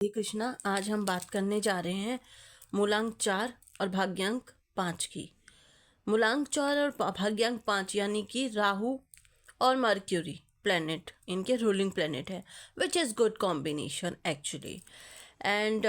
हरे कृष्णा। आज हम बात करने जा रहे हैं मूलांक 4 और भाग्यांक 5 की। मूलांक 4 और भाग्यांक 5 यानी कि राहु और मर्क्यूरी प्लैनेट इनके रूलिंग प्लैनेट है, which is good combination actually. And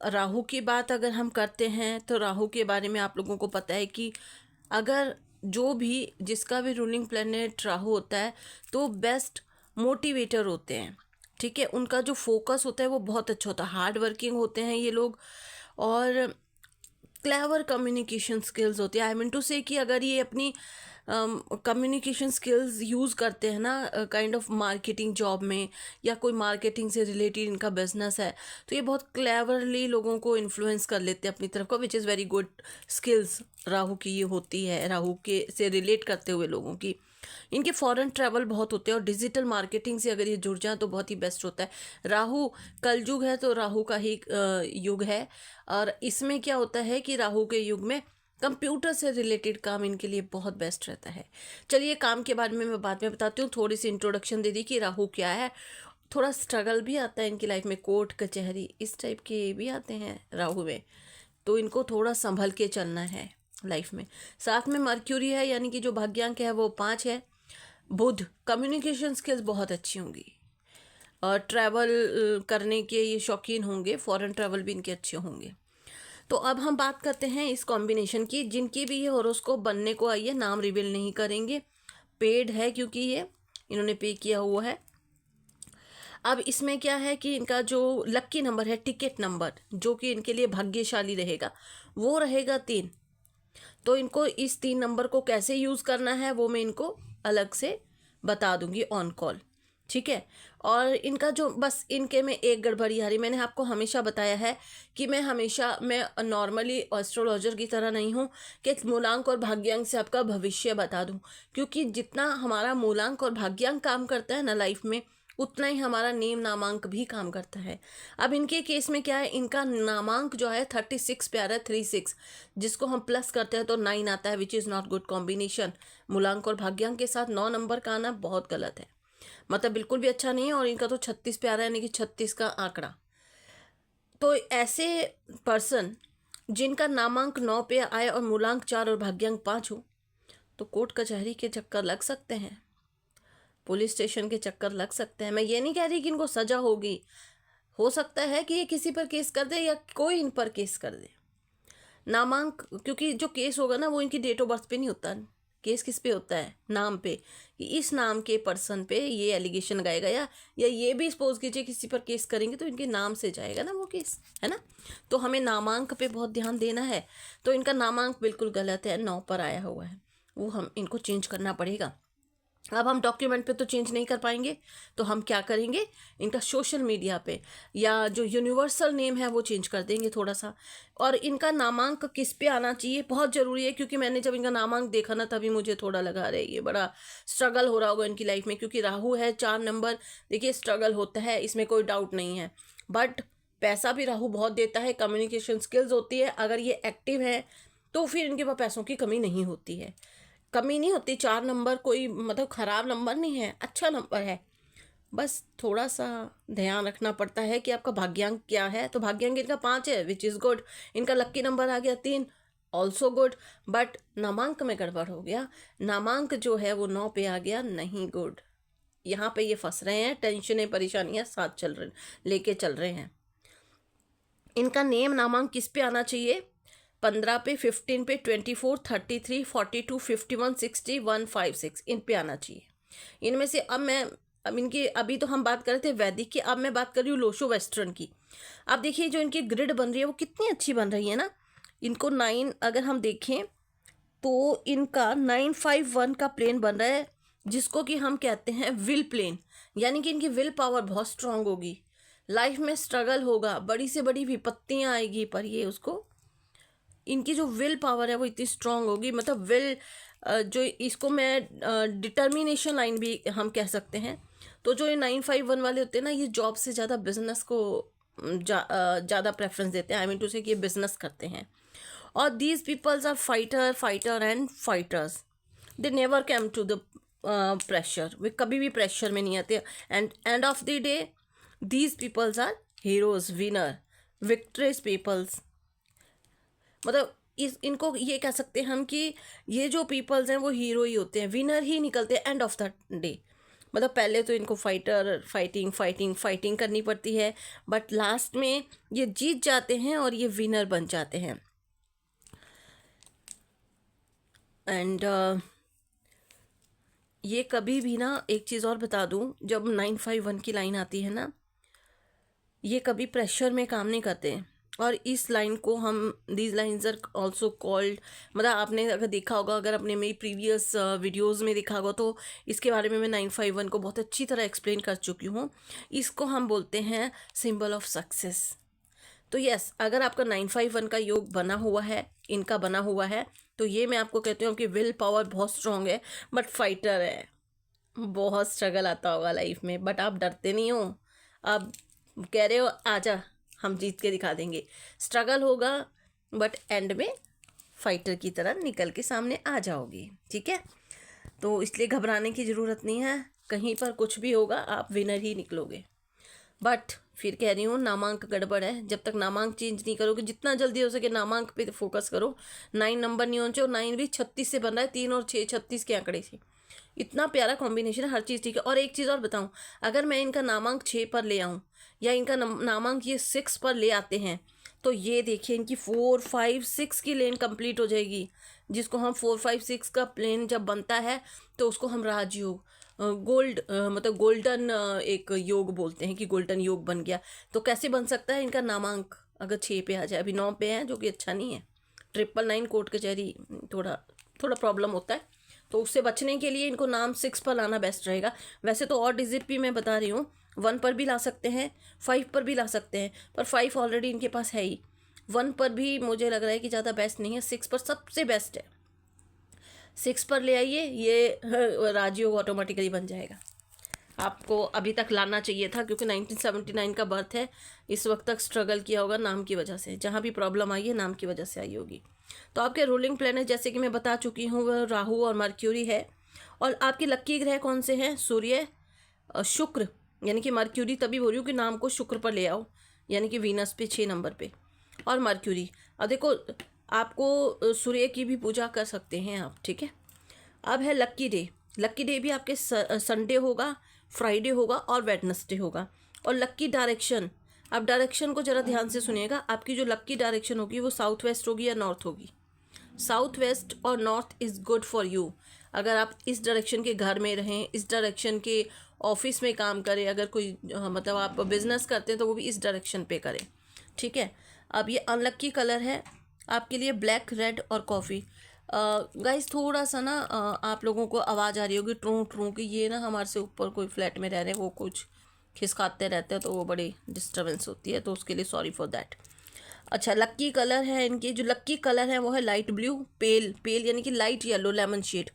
Rahu की बात अगर हम करते हैं तो राहु के बारे में आप लोगों को पता है कि अगर जो भी जिसका भी रूलिंग प्लैनेट राहु होता है तो बेस्ट मोटिवेटर होते हैं। ठीक है, उनका जो फोकस होता है वो बहुत अच्छा होता है, हार्ड वर्किंग होते हैं ये लोग और क्लेवर कम्युनिकेशन स्किल्स होती है। आई मीन टू से कि अगर ये अपनी कम्युनिकेशन स्किल्स यूज़ करते हैं ना काइंड ऑफ मार्केटिंग जॉब में या कोई मार्केटिंग से रिलेटेड इनका बिजनेस है तो ये बहुत क्लेवरली लोगों को इन्फ्लुएंस कर लेते हैं अपनी तरफ को, which is very good skills Rahu की ये होती है। राहु के से रिलेट करते हुए लोगों की इनके फॉरेन ट्रैवल बहुत होते हैं और डिजिटल मार्केटिंग से अगर ये जुड़ जाए तो बहुत ही बेस्ट होता है। राहु कलयुग है तो राहु का ही युग है और इसमें क्या होता है कि राहु के युग में कंप्यूटर से रिलेटेड काम इनके लिए बहुत बेस्ट रहता है। चलिए काम के बारे में मैं बाद में बताती हूँ, थोड़ी सी इंट्रोडक्शन दे दी कि राहु क्या है। थोड़ा स्ट्रगल भी आता है इनकी लाइफ में, कोर्ट कचहरी इस टाइप के भी आते हैं राहु में, तो इनको थोड़ा संभल के चलना है लाइफ में। साथ में मर्क्यूरी है यानी कि जो भाग्यांक है वो 5 है। बुध कम्युनिकेशन स्किल्स बहुत अच्छी होंगी और ट्रैवल करने के ये शौकीन होंगे, फॉरेन ट्रैवल भी इनके अच्छे होंगे। तो अब हम बात करते हैं इस कॉम्बिनेशन की। जिनकी भी ये हॉरोस्कोप बनने को आई है, नाम रिवील नहीं करेंगे, पेड है क्योंकि ये इन्होंने पे किया हुआ है। अब इसमें क्या है कि इनका जो लक्की नंबर है, टिकट नंबर, जो कि इनके लिए भाग्यशाली रहेगा, वो रहेगा 3। तो इनको इस 3 नंबर को कैसे यूज़ करना है वो मैं इनको अलग से बता दूंगी ऑन कॉल, ठीक है। और इनका जो बस इनके में एक गड़बड़ी आ रही, मैंने आपको हमेशा बताया है कि मैं नॉर्मली एस्ट्रोलॉजर की तरह नहीं हूँ कि मूलांक और भाग्यांक से आपका भविष्य बता दूँ, क्योंकि जितना हमारा मूलांक और भाग्यांक काम करता है ना लाइफ में, उतना ही हमारा नेम नामांक भी काम करता है। अब इनके केस में क्या है, इनका नामांक जो है 36 पे आ रहा है, 36, जिसको हम प्लस करते हैं तो 9 आता है, which is not good combination. मूलांक और भाग्यांक के साथ 9 नंबर का आना बहुत गलत है, मतलब बिल्कुल भी अच्छा नहीं है। और इनका तो 36 पे आ रहा है, यानी कि 36 का आंकड़ा। तो ऐसे पर्सन जिनका नामांक 9 पे आए और मूलांक 4 और भाग्यांक 5 हो तो कोर्ट कचहरी के चक्कर लग सकते हैं, पुलिस स्टेशन के चक्कर लग सकते हैं। मैं ये नहीं कह रही कि इनको सजा होगी, हो सकता है कि ये किसी पर केस कर दे या कोई इन पर केस कर दे। नामांक, क्योंकि जो केस होगा ना वो इनकी डेट ऑफ बर्थ पे नहीं होता, केस किस पे होता है, नाम पे, कि इस नाम के पर्सन पे ये एलिगेशन लगाएगा या ये भी सपोज कीजिए किसी पर केस करेंगे तो इनके नाम से जाएगा ना वो केस, है ना। तो हमें नामांक पे बहुत ध्यान देना है। तो इनका नामांक बिल्कुल गलत है, 9 पर आया हुआ है, वो हम इनको चेंज करना पड़ेगा। अब हम डॉक्यूमेंट पे तो चेंज नहीं कर पाएंगे, तो हम क्या करेंगे, इनका सोशल मीडिया पे या जो यूनिवर्सल नेम है वो चेंज कर देंगे थोड़ा सा। और इनका नामांक किस पे आना चाहिए बहुत ज़रूरी है, क्योंकि मैंने जब इनका नामांक देखा ना तभी मुझे थोड़ा लगा रहा है ये बड़ा स्ट्रगल हो रहा होगा इनकी लाइफ में, क्योंकि राहु है 4 नंबर। देखिए स्ट्रगल होता है, इसमें कोई डाउट नहीं है, बट पैसा भी राहु बहुत देता है, कम्युनिकेशन स्किल्स होती है। अगर ये एक्टिव है तो फिर इनके पास पैसों की कमी नहीं होती है, कमी नहीं होती। 4 नंबर कोई मतलब ख़राब नंबर नहीं है, अच्छा नंबर है। बस थोड़ा सा ध्यान रखना पड़ता है कि आपका भाग्यांक क्या है। तो भाग्यांक इनका 5 है, विच इज़ गुड। इनका लक्की नंबर आ गया 3, ऑल्सो गुड। बट नामांक में गड़बड़ हो गया, नामांक जो है वो 9 पे आ गया, नहीं गुड। यहाँ पे ये फंस रहे हैं, टेंशनें परेशानियाँ साथ चल रहे लेके चल रहे हैं। इनका नेम नामांक किस पे आना चाहिए, 15 पे, 15 पे, 24, 33, 42, 51, 60, 156, इन पे आना चाहिए। इनमें से अब इनकी अभी तो हम बात कर रहे थे वैदिक की, अब मैं बात कर रही हूँ लोशो वेस्टर्न की। अब देखिए जो इनकी ग्रिड बन रही है वो कितनी अच्छी बन रही है ना। इनको 9 अगर हम देखें तो इनका 951 का प्लेन बन रहा है, जिसको कि हम कहते हैं विल प्लेन, यानी कि इनकी विल पावर बहुत स्ट्रांग होगी। लाइफ में स्ट्रगल होगा, बड़ी से बड़ी विपत्तियाँ आएगी, पर ये उसको, इनकी जो विल पावर है वो इतनी स्ट्रांग होगी, मतलब विल जो इसको मैं डिटर्मिनेशन लाइन भी हम कह सकते हैं। तो जो ये 951 वाले होते हैं ना, ये जॉब से ज़्यादा बिजनेस को ज़्यादा प्रेफरेंस देते हैं। आई मीन टू से कि ये बिजनेस करते हैं। और these peoples are fighter and fighters, they never come to the pressure, वे कभी भी प्रेशर में नहीं आते। And end of the day these peoples are heroes, winner, victorious peoples, मतलब इनको ये कह सकते हैं हम कि ये जो पीपल्स हैं वो हीरो ही होते हैं, विनर ही निकलते हैं एंड ऑफ द डे। मतलब पहले तो इनको फाइटिंग करनी पड़ती है, बट लास्ट में ये जीत जाते हैं और ये विनर बन जाते हैं। एंड ये कभी भी ना, एक चीज़ और बता दूं, जब 951 की लाइन आती है ना, ये कभी प्रेशर में काम नहीं करते। और इस लाइन को हम, these lines are also called, मतलब आपने अगर देखा होगा, अगर आपने मेरी प्रीवियस वीडियोस में देखा होगा तो इसके बारे में मैं 951 को बहुत अच्छी तरह एक्सप्लेन कर चुकी हूँ। इसको हम बोलते हैं सिंबल ऑफ सक्सेस। तो यस, अगर आपका 951 का योग बना हुआ है, इनका बना हुआ है, तो ये मैं आपको कहती हूँ कि विल पावर बहुत स्ट्रांग है, बट फाइटर है। बहुत स्ट्रगल आता होगा लाइफ में, बट आप डरते नहीं हो। आप कह रहे हो आजा हम जीत के दिखा देंगे। स्ट्रगल होगा बट एंड में फाइटर की तरह निकल के सामने आ जाओगे, ठीक है। तो इसलिए घबराने की ज़रूरत नहीं है, कहीं पर कुछ भी होगा आप विनर ही निकलोगे। बट फिर कह रही हूँ, नामांक गड़बड़ है। जब तक नामांक चेंज नहीं करोगे, जितना जल्दी हो सके नामांक पे फोकस करो। 9 नंबर नहीं होना चाहिए, 9 भी 36 से बन रहा है, 3 और 6 36 के आंकड़े से। इतना प्यारा कॉम्बिनेशन है, हर चीज़ ठीक है। और एक चीज़ और बताऊँ, अगर मैं इनका नामांक 6 पर ले आऊँ या इनका नामांक ये 6 पर ले आते हैं, तो ये देखिए इनकी 4 5 6 की लेन कंप्लीट हो जाएगी, जिसको हम 4 5 6 का प्लेन जब बनता है तो उसको हम राजयोग, गोल्ड, मतलब गोल्डन एक योग बोलते हैं कि गोल्डन योग बन गया। तो कैसे बन सकता है इनका नामांक अगर 6 पे आ जाए? अभी 9 पे है, जो कि अच्छा नहीं है। 999 कोर्ट कचहरी थोड़ा थोड़ा प्रॉब्लम होता है, तो उससे बचने के लिए इनको नाम 6 पर लाना बेस्ट रहेगा। वैसे तो और डिजिट भी मैं बता रही हूँ, 1 पर भी ला सकते हैं, 5 पर भी ला सकते हैं, पर 5 ऑलरेडी इनके पास है ही। 1 पर भी मुझे लग रहा है कि ज़्यादा बेस्ट नहीं है, 6 पर सबसे बेस्ट है। 6 पर ले आइए, ये राजयोग ऑटोमेटिकली बन जाएगा। आपको अभी तक लाना चाहिए था, क्योंकि 1979 का बर्थ है। इस वक्त तक स्ट्रगल किया होगा नाम की वजह से, जहाँ भी प्रॉब्लम आई है नाम की वजह से आई होगी। तो आपके रूलिंग प्लैनेट जैसे कि मैं बता चुकी हूँ, वह राहु और मर्क्यूरी है। और आपके लक्की ग्रह कौन से हैं? सूर्य, शुक्र, यानी कि मर्क्यूरी, तभी बोल रही हूँ कि नाम को शुक्र पर ले आओ, यानी कि वीनस पे 6 नंबर पे, और मर्क्यूरी। अब देखो, आपको सूर्य की भी पूजा कर सकते हैं आप, ठीक है। अब है लक्की डे। लक्की डे भी आपके संडे होगा, फ्राइडे होगा और वेडनेसडे होगा। और लक्की डायरेक्शन, आप डायरेक्शन को ज़रा ध्यान से सुनिएगा। आपकी जो लक्की डायरेक्शन होगी वो साउथ वेस्ट होगी या नॉर्थ होगी? साउथ वेस्ट और north is good for you. अगर आप इस डायरेक्शन के घर में रहें, इस डायरेक्शन के ऑफिस में काम करें, अगर कोई मतलब आप बिजनेस करते हैं तो वो भी इस डायरेक्शन पे करें, ठीक है। अब ये अनलक्की कलर है आपके लिए ब्लैक, रेड और कॉफ़ी। गाइस थोड़ा सा ना आप लोगों को आवाज़ आ रही होगी ट्रू ट्रू की, ये ना हमारे से ऊपर कोई फ्लैट में रह रहे हैं, वो कुछ खिसकाते रहते हैं तो वो बड़ी डिस्टर्बेंस होती है, तो उसके लिए सॉरी फॉर दैट। अच्छा, लक्की कलर है इनकी, जो लक्की कलर है वो है लाइट ब्लू, पेल पेल यानी कि light yellow, lemon shade.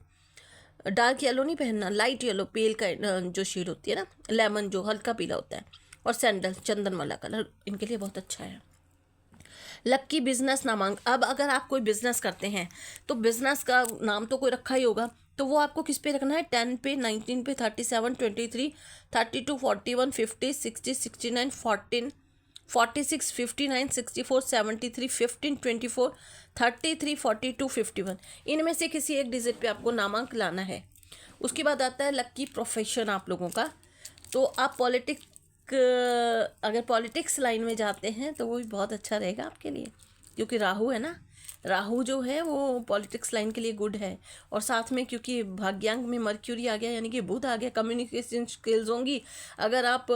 Dark yellow नहीं पहनना, लाइट येलो, पेल का जो शेड होती है ना, लेमन जो हल्का पीला होता है। और सैंडल, चंदन वाला कलर इनके लिए बहुत अच्छा है। लक्की बिजनेस नामांक, अब अगर आप कोई बिजनेस करते हैं तो बिजनेस का नाम तो कोई रखा ही होगा, तो वो आपको किस पे रखना है? 10 पे, 19 पे, 37, 23, 32, 41, 50, 60, 69, 14, 46, 59, 64, 73, 15, 24, 33, 42, 51, इनमें से किसी एक डिजिट पे आपको नामांक लाना है। उसके बाद आता है लक्की प्रोफेशन आप लोगों का। तो आप अगर पॉलिटिक्स लाइन में जाते हैं तो वो भी बहुत अच्छा रहेगा आपके लिए, क्योंकि राहु है ना, राहु जो है वो पॉलिटिक्स लाइन के लिए गुड है। और साथ में क्योंकि भाग्यांक में मर्क्यूरी आ गया, यानी कि बुध आ गया, कम्युनिकेशन स्किल्स होंगी। अगर आप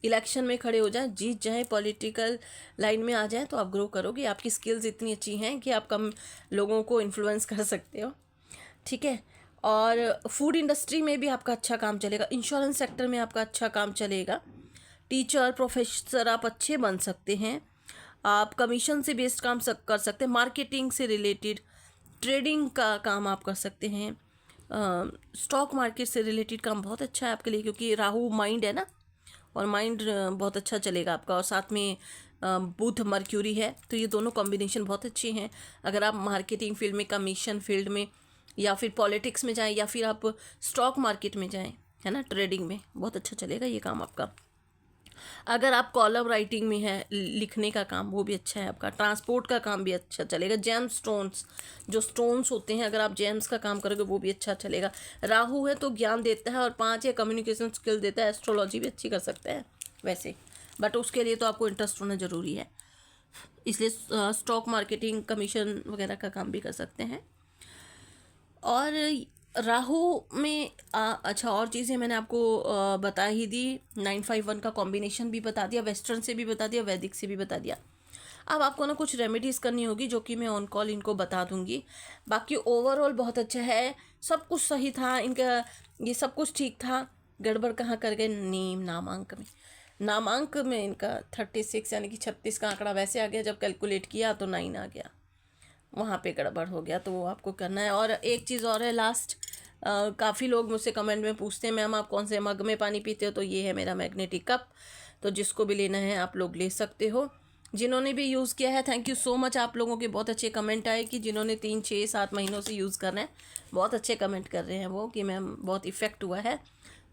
इलेक्शन में खड़े हो जाएं, जीत जाएं, पॉलिटिकल लाइन में आ जाएं, तो आप ग्रो करोगे। आपकी स्किल्स इतनी अच्छी हैं कि आप कम लोगों को इन्फ्लुएंस कर सकते हो, ठीक है। और फूड इंडस्ट्री में भी आपका अच्छा काम चलेगा, इंश्योरेंस सेक्टर में आपका अच्छा काम चलेगा। टीचर, प्रोफेसर आप अच्छे बन सकते हैं। आप कमीशन से बेस्ड काम कर सकते हैं, मार्केटिंग से रिलेटेड, ट्रेडिंग का काम आप कर सकते हैं। स्टॉक मार्केट से रिलेटेड काम बहुत अच्छा है आपके लिए, क्योंकि राहु माइंड है ना, और माइंड बहुत अच्छा चलेगा आपका। और साथ में बुध मर्क्यूरी है, तो ये दोनों कॉम्बिनेशन बहुत अच्छे हैं। अगर आप मार्केटिंग फील्ड में, कमीशन फील्ड में, या फिर पॉलिटिक्स में जाएं, या फिर आप स्टॉक मार्केट में जाएं, है ना, ट्रेडिंग में, बहुत अच्छा चलेगा ये काम आपका। अगर आप कॉलम राइटिंग में है, लिखने का काम, वो भी अच्छा है आपका। ट्रांसपोर्ट का काम भी अच्छा चलेगा। जेम स्टोन्स, जो स्टोन्स होते हैं, अगर आप जेम्स का काम करोगे वो भी अच्छा चलेगा। राहु है तो ज्ञान देता है, और 5 है कम्युनिकेशन स्किल देता है। एस्ट्रोलॉजी भी अच्छी कर सकते हैं वैसे, बट उसके लिए तो आपको इंटरेस्ट होना ज़रूरी है, इसलिए स्टॉक मार्केटिंग, कमीशन वगैरह का काम भी कर सकते हैं। और राहु में अच्छा, और चीज़ें मैंने आपको बता ही दी। 951 का कॉम्बिनेशन भी बता दिया, वेस्टर्न से भी बता दिया, वैदिक से भी बता दिया। अब आपको ना कुछ रेमेडीज़ करनी होगी, जो कि मैं ऑन कॉल इनको बता दूंगी। बाकी ओवरऑल बहुत अच्छा है, सब कुछ सही था इनका, ये सब कुछ ठीक था। गड़बड़ कहाँ कर गए? नामांक में इनका 36 यानी कि 36 का आंकड़ा वैसे आ गया, जब कैलकुलेट किया तो 9 आ गया, वहाँ पे गड़बड़ हो गया, तो वो आपको करना है। और एक चीज़ और है लास्ट, काफ़ी लोग मुझसे कमेंट में पूछते हैं मैम आप कौन से मग में पानी पीते हो, तो ये है मेरा मैग्नेटिक कप, तो जिसको भी लेना है आप लोग ले सकते हो। जिन्होंने भी यूज़ किया है, थैंक यू सो मच। आप लोगों के बहुत अच्छे कमेंट आए कि जिन्होंने 3, 6, 7 महीनों से यूज़ कर रहे हैं, बहुत अच्छे कमेंट कर रहे हैं वो कि मैम बहुत इफ़ेक्ट हुआ है।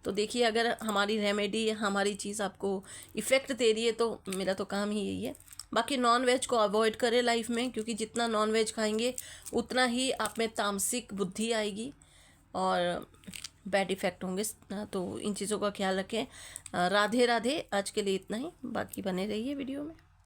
तो देखिए, अगर हमारी रेमेडी, हमारी चीज़ आपको इफ़ेक्ट दे रही है तो मेरा तो काम ही यही है। बाकी नॉन वेज को अवॉइड करें लाइफ में, क्योंकि जितना नॉन वेज खाएंगे उतना ही आप में तामसिक बुद्धि आएगी और बैड इफ़ेक्ट होंगे। तो इन चीज़ों का ख्याल रखें। राधे राधे। आज के लिए इतना ही, बाकी बने रहिए वीडियो में।